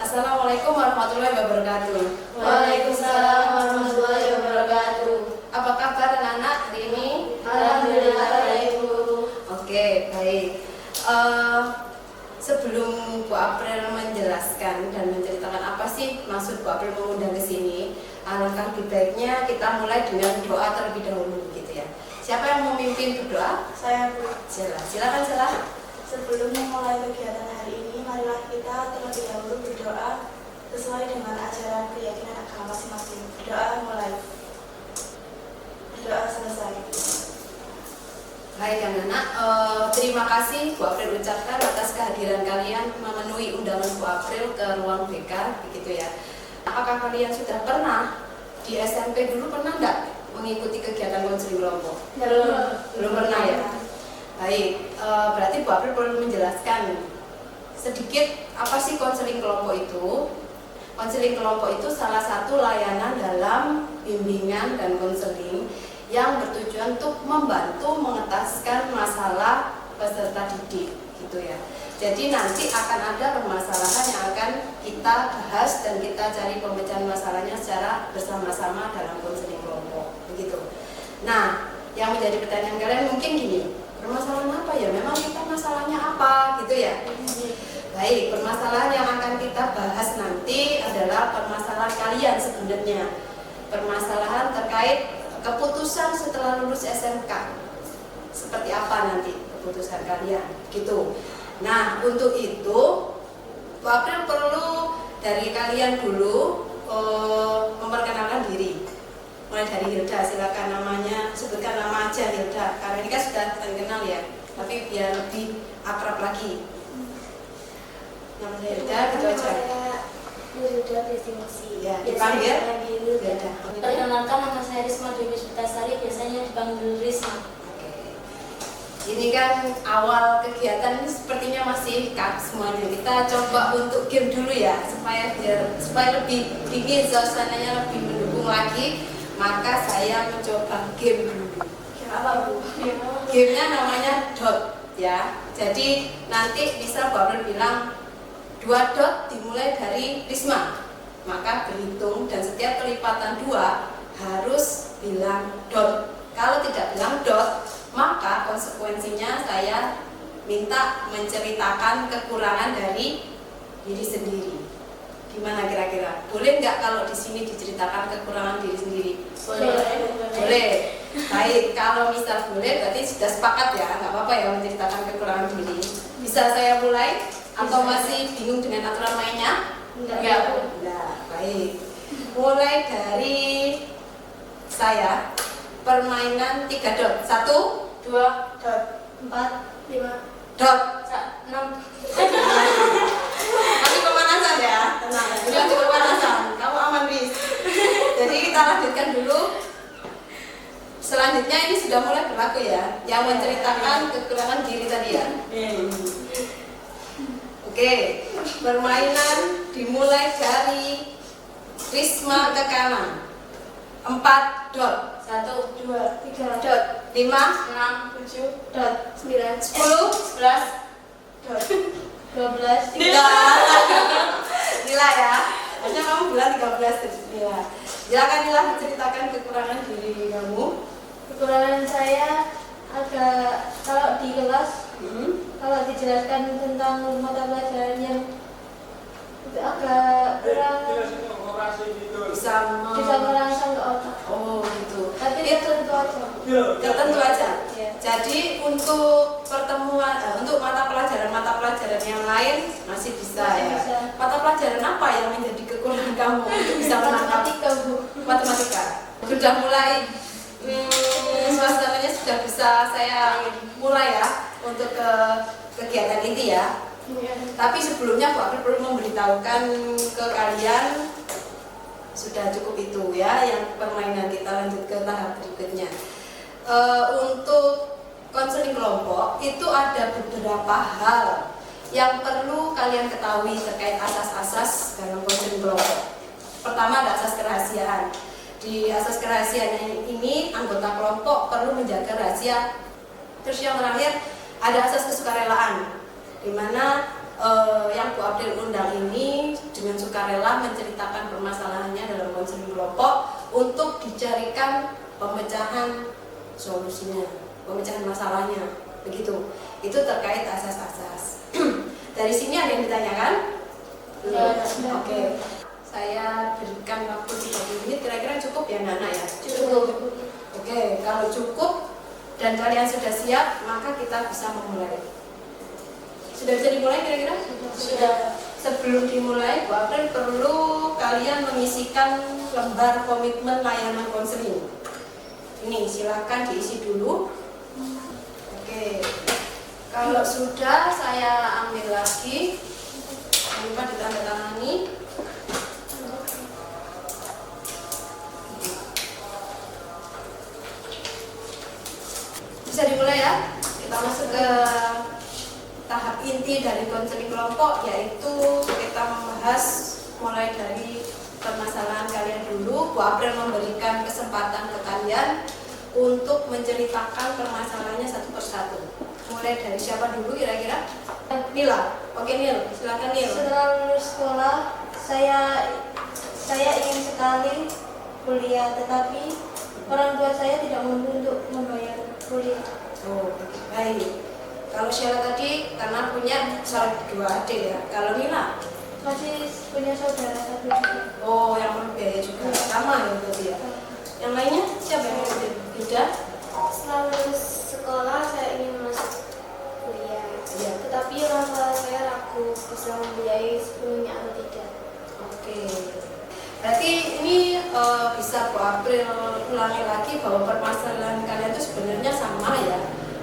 Assalamualaikum warahmatullahi wabarakatuh. Waalaikumsalam warahmatullahi wabarakatuh. Apa kabar anak-anak hari ini? Alhamdulillah baik Bu. Oke, baik. Sebelum Bu April menjelaskan dan menceritakan apa sih maksud Bu April mengundang ke sini, alangkah lebih baiknya kita mulai dengan doa terlebih dahulu, gitu ya. Siapa yang memimpin berdoa? Saya Bu. Silakan Sela. Sebelum memulai kegiatan hari ini, marilah kita terlebih dahulu berdoa sesuai dengan ajaran keyakinan agama masing-masing. Berdoa mulai. Berdoa selesai. Baik anak-anak, terima kasih Bu April ucapkan atas kehadiran kalian memenuhi undangan Bu April ke ruang BK, begitu ya. Apakah kalian sudah pernah di SMP dulu pernah enggak mengikuti kegiatan konseling kelompok? Belum pernah ya. Baik, berarti Bu April perlu menjelaskan sedikit apa sih konseling kelompok itu. Konseling kelompok itu salah satu layanan dalam bimbingan dan konseling yang bertujuan untuk membantu mengetaskan masalah peserta didik, gitu ya. Jadi nanti akan ada permasalahan yang akan kita bahas dan kita cari pemecahan masalahnya secara bersama-sama dalam konseling kelompok, begitu. Nah, yang menjadi pertanyaan kalian mungkin gini, permasalahan apa ya? Memang kita masalahnya apa, gitu ya? Baik, permasalahan yang akan kita bahas nanti adalah permasalahan kalian sebenarnya. Permasalahan terkait keputusan setelah lulus SMK. Seperti apa nanti keputusan kalian, gitu. Nah, untuk itu Bu April perlu dari kalian dulu memperkenalkan diri. Mulai dari Hilda, silakan namanya, sebutkan nama aja Hilda. Karena ini kan sudah kenal ya, tapi biar lebih akrab lagi. Nama saya Hilda, gitu aja. Hilda Destinasi. Ya, dipanggil Hilda. Perkenalkan, nama saya Risma Dewi Sutasari, biasanya dipanggil Risma. Ini kan awal kegiatan ini sepertinya masih kak semuanya. Kita coba untuk game dulu ya, supaya lebih dingin, suasananya lebih mendukung lagi. Maka saya mencoba game dulu. Apa Bu? Gamenya namanya dot ya. Jadi nanti bisa baru bilang 2 dot dimulai dari Risma. Maka berhitung dan setiap kelipatan 2 harus bilang dot. Kalau tidak bilang dot, maka konsekuensinya saya minta menceritakan kekurangan dari diri sendiri. Gimana kira-kira? Boleh nggak kalau di sini diceritakan kekurangan diri sendiri? Boleh. Baik, kalau misal boleh berarti sudah sepakat ya, nggak apa-apa ya menceritakan kekurangan diri. Bisa saya mulai? Atau masih bingung dengan aturan mainnya? Enggak. Baik. Mulai dari saya. Permainan 3 dot. 1, 2 dot 4 5 dot 6. Masih pemanasan ya? Tenang, ini masih pemanasan. Kamu aman, Riz. Jadi kita lanjutkan dulu. Selanjutnya ini sudah mulai berlaku ya, yang menceritakan kekurangan diri tadi ya. Oke, permainan dimulai dari Risma ke kanan. 4 dot. 1 2 3 Dot. 5, 6 7 dot 9 10, 11 dot 12 Nila ya. Harusnya kamu bilang 13 Nila. Silakan Nila menceritakan kekurangan diri kamu. Kekurangan saya agak, kalau di kelas kalau dijelaskan tentang mata pelajaran yang itu agak kurang bisa merangsang ke otak. Oh gitu. Tapi tertentu aja. Tertentu aja. Ya. Jadi untuk pertemuan, untuk mata pelajaran yang lain masih bisa ya. Bisa. Mata pelajaran apa yang menjadi kekurangan kamu untuk bisa menangkap Matematika Bu. matematika? Sudah mulai suasananya sudah bisa saya mulai ya untuk ke kegiatan ini ya. Tapi sebelumnya Bu April perlu memberitahukan ke kalian sudah cukup itu ya, yang permainan kita lanjut ke tahap berikutnya. Untuk konseling kelompok itu ada beberapa hal yang perlu kalian ketahui terkait asas-asas dalam konseling kelompok. Pertama ada asas kerahasiaan. Di asas kerahasiaan ini anggota kelompok perlu menjaga rahasia. Terus yang terakhir ada asas kesukarelaan, di mana yang Bu April undang ini dengan dengan sukarela menceritakan permasalahannya dalam konseling kelompok untuk dicarikan pemecahan solusinya, pemecahan masalahnya, begitu. Itu terkait asas-asas. Dari sini ada yang ditanyakan? Ya, Oke. Saya berikan waktu 30 menit, kira-kira cukup ya Nana ya? Cukup. Oke, kalau cukup dan kalian sudah siap, maka kita bisa memulai. Sudah bisa dimulai kira-kira? Sudah. Sebelum dimulai, Bu April perlu kalian mengisikan lembar komitmen layanan konseling. Ini silakan diisi dulu. Oke. Kalau sudah, saya ambil lagi. Jangan lupa ditandatangani. Bisa dimulai ya. Kita masuk ke tahap inti dari konseling kelompok, yaitu kita membahas mulai dari permasalahan kalian dulu. Bu April memberikan kesempatan ke kalian untuk menceritakan permasalahannya satu persatu. Mulai dari siapa dulu kira-kira? Nila. Oke Nil, silakan Nil. Setelah lulus sekolah, saya ingin sekali kuliah, tetapi orang tua saya tidak mampu untuk membayar kuliah. Oh, baik. Kalau Sheila tadi karena punya dua adik ya. Kalau Nila? Masih punya saudara satu juga. Oh, yang berbiaya juga. Sama ya berarti ya. Yang lainnya siapa yang beda? Setelah lulus sekolah, saya ingin masuk kuliah. Iya. Tetapi orang tua saya ragu bisa membiayai sepenuhnya atau tidak. Oke. Berarti ini bisa Bu April ulangi lagi bahwa permasalahan kalian itu sebenarnya sama ya.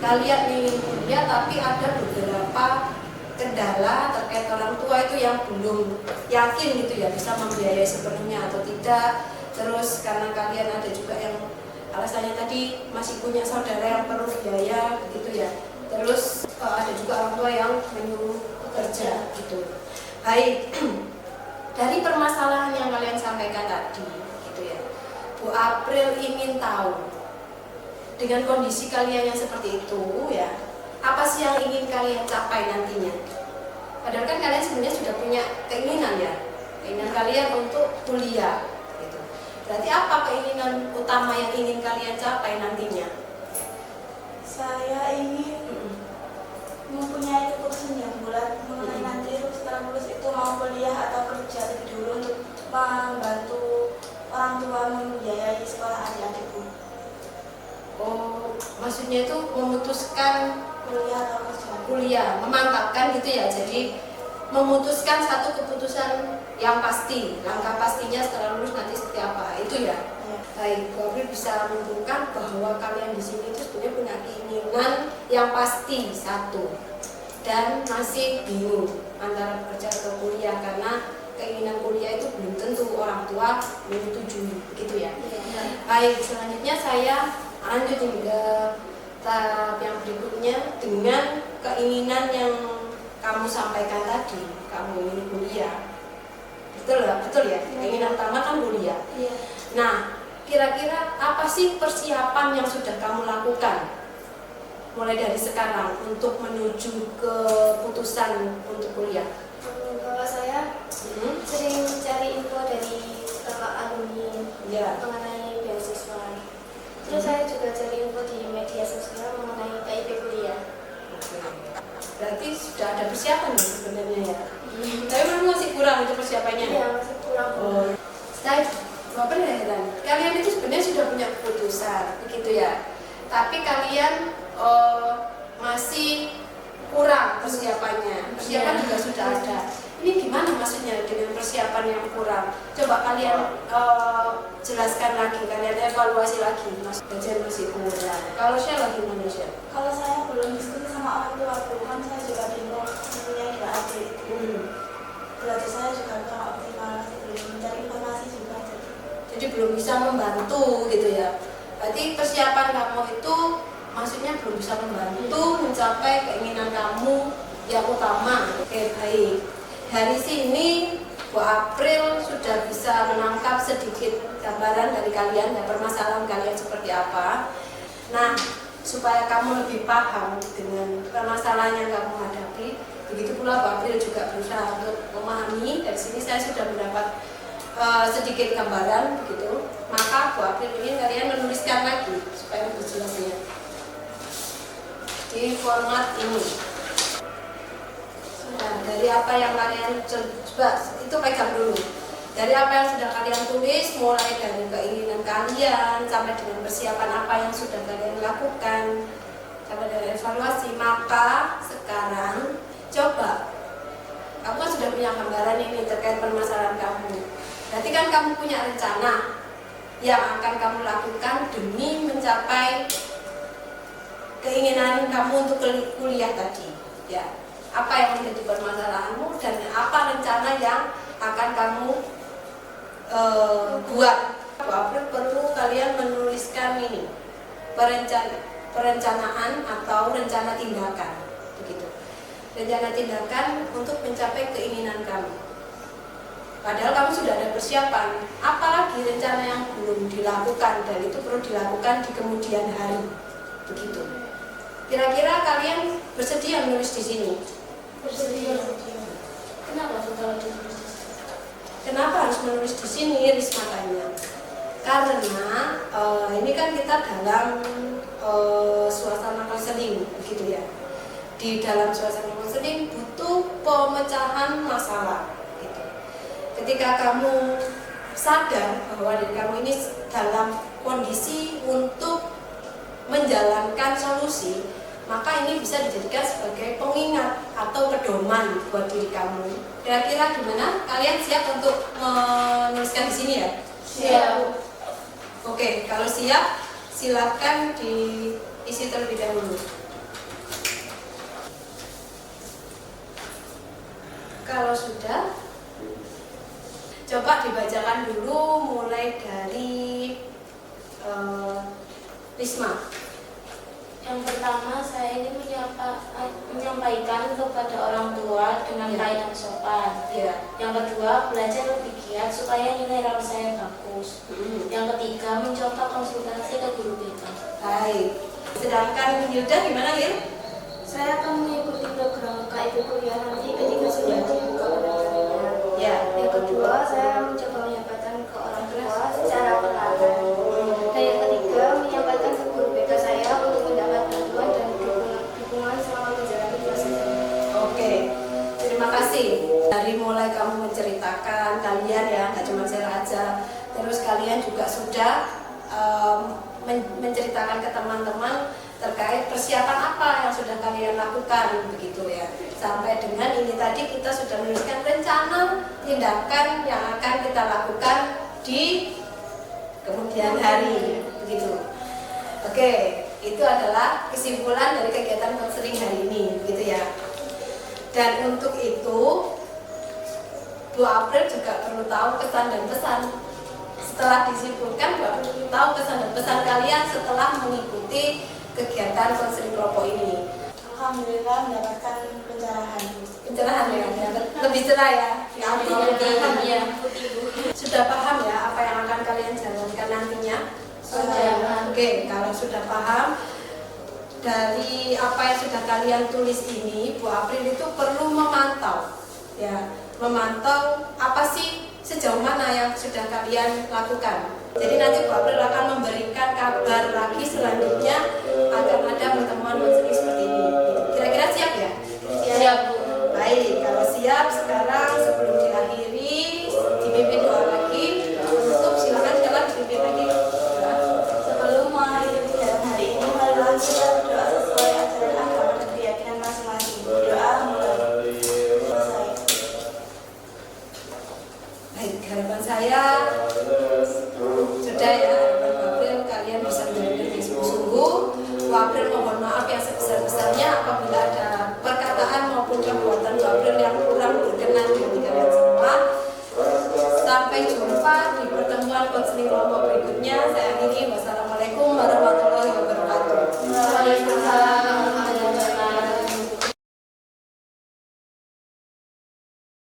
Kalian ingin kuliah tapi ada beberapa kendala terkait orang tua itu yang belum yakin gitu ya bisa membiayai sepenuhnya atau tidak. Terus karena kalian ada juga yang alasannya tadi masih punya saudara yang perlu biaya gitu ya. Terus ada juga orang tua yang menyuruh bekerja gitu. Baik. Dari permasalahan yang kalian sampaikan tadi gitu ya. Bu April ingin tahu dengan kondisi kalian yang seperti itu ya, apa sih yang ingin kalian capai nantinya? Padahal kan kalian sebenarnya sudah punya keinginan ya, keinginan kalian untuk kuliah gitu. Berarti apa keinginan utama yang ingin kalian capai nantinya? Saya ingin mempunyai keputusan yang bulat mengenai nanti setelah lulus itu mau kuliah atau kerja lebih dulu untuk membantu orang tua membiayai sekolah adik-adikku. Oh, maksudnya itu memutuskan Kuliah atau kerja. kuliah, memantapkan gitu ya. Jadi memutuskan satu keputusan yang pasti, langkah pastinya setelah lulus nanti seperti apa, itu ya. Ya. Baik, Bu April bisa menunjukkan bahwa kalian di sini itu sebenarnya punya keinginan yang pasti satu, dan masih bingung antara kerja atau kuliah karena keinginan kuliah itu belum tentu orang tua menyetujui, begitu ya. Ya. Baik, selanjutnya saya lanjut ke tahap yang berikutnya dengan keinginan yang kamu sampaikan tadi, kamu ingin kuliah. Betul ya? Keinginan utama kan kuliah. Iya. Nah, kira-kira apa sih persiapan yang sudah kamu lakukan mulai dari sekarang untuk menuju keputusan untuk kuliah? Bapak saya sering mencari info dari kakak alumni Ya. mengenai beasiswa. Terus saya juga cari info di media sosial mengenai KIP kuliah. Oke. Berarti sudah ada persiapan nih sebenarnya ya. Tapi memang masih kurang itu persiapannya. Iya, masih kurang. Oh, saya Bapak heran. Kalian itu sebenarnya sudah punya keputusan, begitu ya. Tapi kalian masih kurang persiapannya. Persiapan juga sudah ada. Ini gimana maksudnya dengan persiapan yang kurang? Coba kalian jelaskan lagi, kalian evaluasi lagi. Mas, kajian masih kurang. Kalau saya lagi mana sih? Kalau saya belum diskusi sama orang tua, kan saya juga bingung mempunyai dua adik. Belajar saya juga kurang optimal, belum mencari informasi juga. Jadi belum bisa membantu gitu ya. Berarti persiapan kamu itu maksudnya belum bisa membantu mencapai keinginan kamu yang utama. Oke, baik. Dari sini Bu April sudah bisa menangkap sedikit gambaran dari kalian dan permasalahan kalian seperti apa. Nah, supaya kamu lebih paham dengan permasalahan yang kamu hadapi, Begitu pula Bu April juga berusaha untuk memahami. Dari sini saya sudah mendapat sedikit gambaran begitu. Maka Bu April ingin kalian menuliskan lagi supaya lebih jelasnya di format ini. Nah, dari apa yang kalian coba itu pegang dulu. Dari apa yang sudah kalian tulis, mulai dari keinginan kalian sampai dengan persiapan apa yang sudah kalian lakukan, sampai dengan evaluasi, maka sekarang coba kamu kan sudah punya gambaran ini terkait permasalahan kamu. Berarti kan kamu punya rencana yang akan kamu lakukan demi mencapai keinginan kamu untuk kuliah tadi, ya. Apa yang menjadi permasalahanmu dan apa rencana yang akan kamu buat. Bu April perlu kalian menuliskan ini perencanaan atau rencana tindakan, begitu. Rencana tindakan untuk mencapai keinginan kamu. Padahal kamu sudah ada persiapan, apalagi rencana yang belum dilakukan dan itu perlu dilakukan di kemudian hari, begitu. Kira-kira kalian bersedia menulis di sini? Bersedia. Kenapa saudara menulis? Kenapa harus menulis di sini, Risma tanya? Karena ini kan kita dalam suasana konseling, begitu ya. Di dalam suasana konseling butuh pemecahan masalah. Gitu. Ketika kamu sadar bahwa diri kamu ini dalam kondisi untuk menjalankan solusi, maka ini bisa dijadikan sebagai pengingat atau pedoman buat diri kamu. Kira-kira gimana? Kalian siap untuk menuliskan di sini ya? Siap. Oke, kalau siap, silakan diisi terlebih dahulu. Kalau sudah, coba dibacakan dulu mulai dari Risma. Yang pertama, saya ini menyampaikan kepada orang tua dengan baik dan sopan. Ya. Yang kedua, belajar lebih giat supaya nilai rapor saya bagus. Yang ketiga, mencoba konsultasi ke guru BK. Baik. Sedangkan Hilda gimana, Hil? Saya akan mengikuti program KIP kuliah nanti ketika sudah dibuka pendaftarannya. Ya. Yang kedua, saya mencoba menyampaikan ke orang tua secara perlahan. Dan yang ketiga, menyampaikan ke guru BK saya untuk mendapat bantuan dan dukungan selama menjalani proses ini. Oke, terima kasih. Dari mulai kamu menceritakan kalian ya, nggak cuma saya aja. Terus kalian juga sudah menceritakan ke teman-teman terkait persiapan apa yang sudah kalian lakukan, begitu ya. Sampai dengan ini tadi kita sudah menuliskan rencana tindakan yang akan kita lakukan di kemudian hari, begitu. Oke, itu adalah kesimpulan dari kegiatan konseling hari ini, gitu ya. Dan untuk itu, Bu April juga perlu tahu kesan dan pesan. Setelah disimpulkan, Bu April perlu tahu kesan dan pesan kalian setelah mengikuti kegiatan konseling kelompok ini. Alhamdulillah mendapatkan pencerahan. Pencerahan ya, lebih cerah ya. Iya, Sudah paham ya apa yang akan kalian jalankan nantinya? Sudah. Oke, kalau sudah paham, dari apa yang sudah kalian tulis ini, Bu April itu perlu memantau, ya, memantau apa sih sejauh mana yang sudah kalian lakukan. Jadi nanti Bu April akan memberikan kabar lagi selanjutnya akan ada pertemuan konseling seperti ini. Kira-kira siap ya? Siap, Bu. Baik, kalau siap sekarang sebelum diakhiri dipimpin doa lagi. Untuk silakan dipimpin lagi. Sebelum mengakhiri kegiatan hari ini, marilah kita berdoa sesuai ajaran agama dan keyakinan masing-masing. Doa mulai. Selesai. Baik, harapan saya sudah ya.